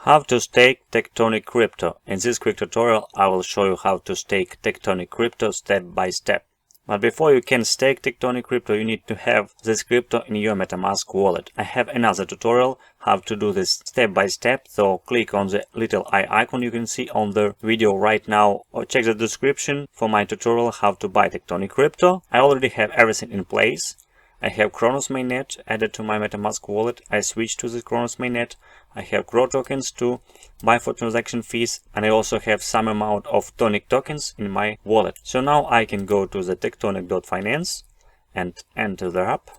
How to stake Tectonic Crypto. In this quick tutorial I will show you how to stake Tectonic Crypto step by step. But before you can stake Tectonic Crypto, you need to have this crypto in your MetaMask wallet. I have another tutorial how to do this step by step, so click on the little eye icon you can see on the video right now, or check the description for my tutorial how to buy Tectonic Crypto. I already have everything in place. I have Kronos mainnet added to my MetaMask wallet. I switched to the Kronos mainnet. I have Crow tokens to buy for transaction fees, and I also have some amount of Tonic tokens in my wallet. So now I can go to the tectonic.finance and enter the app.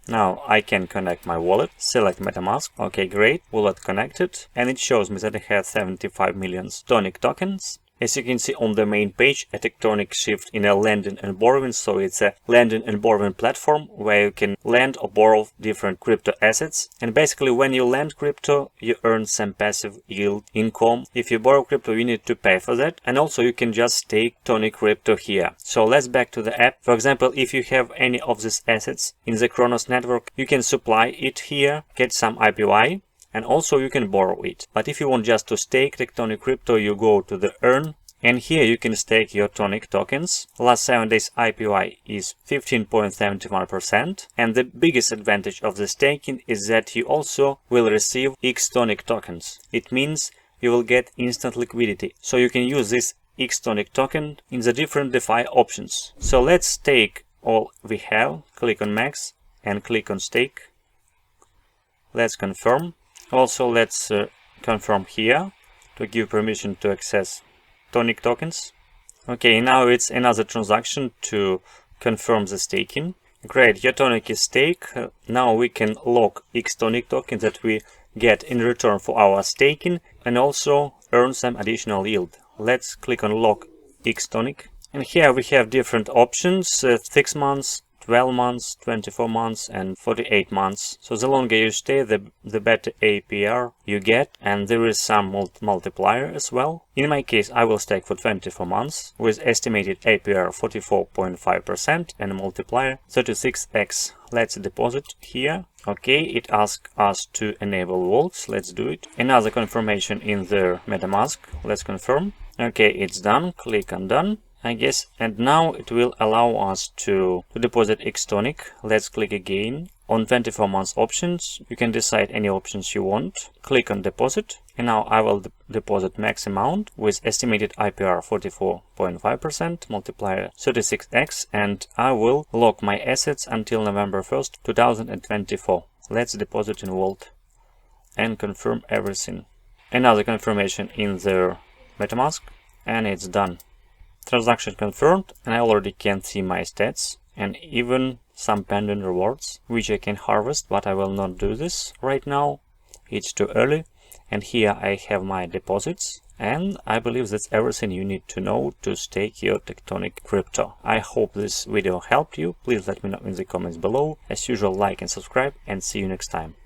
Now I can connect my wallet, select MetaMask. Okay, great, wallet connected, and it shows me that I have 75 million Tonic tokens. As you can see on the main page, a Tectonic shift in a lending and borrowing. So it's a lending and borrowing platform where you can lend or borrow different crypto assets. And basically when you lend crypto, you earn some passive yield income. If you borrow crypto, you need to pay for that. And also you can just stake Tonic Crypto here. So let's back to the app. For example, if you have any of these assets in the Kronos network, you can supply it here, get some IPY. And also you can borrow it. But if you want just to stake Tectonic Crypto, you go to the earn, and here you can stake your Tonic tokens. Last 7 days IPY is 15.71%, and the biggest advantage of the staking is that you also will receive xTONIC tokens. It means you will get instant liquidity, so you can use this xTONIC token in the different DeFi options. So let's stake all we have. Click on max and click on stake. Let's confirm. Also, let's confirm here to give permission to access Tonic tokens. Okay, now it's another transaction to confirm the staking. Great, your Tonic is staked. Now we can lock xTONIC token that we get in return for our staking and also earn some additional yield. Let's click on lock xTONIC. And here we have different options, 6 months, 12 months, 24 months and 48 months. So the longer you stay, the better APR you get, and there is some multiplier as well. In my case, I will stake for 24 months with estimated APR 44.5% and a multiplier 36x. Let's deposit here. Okay, it asks us to enable vaults. Let's do it. Another confirmation in the MetaMask. Let's confirm. Okay, it's done. Click on done, I guess, and now it will allow us to deposit xTONIC. Let's click again on 24 months options. You can decide any options you want. Click on deposit, and now I will deposit max amount with estimated IPR 44.5%, multiplier 36x, and I will lock my assets until November 1st, 2024. Let's deposit in vault and confirm everything. Another confirmation in the MetaMask, and it's done. Transaction confirmed, and I already can see my stats and even some pending rewards which I can harvest, but I will not do this right now. It's too early. And here I have my deposits, and I believe that's everything you need to know to stake your Tectonic Crypto. I hope this video helped you. Please let me know in the comments below. As usual, like and subscribe, and see you next time.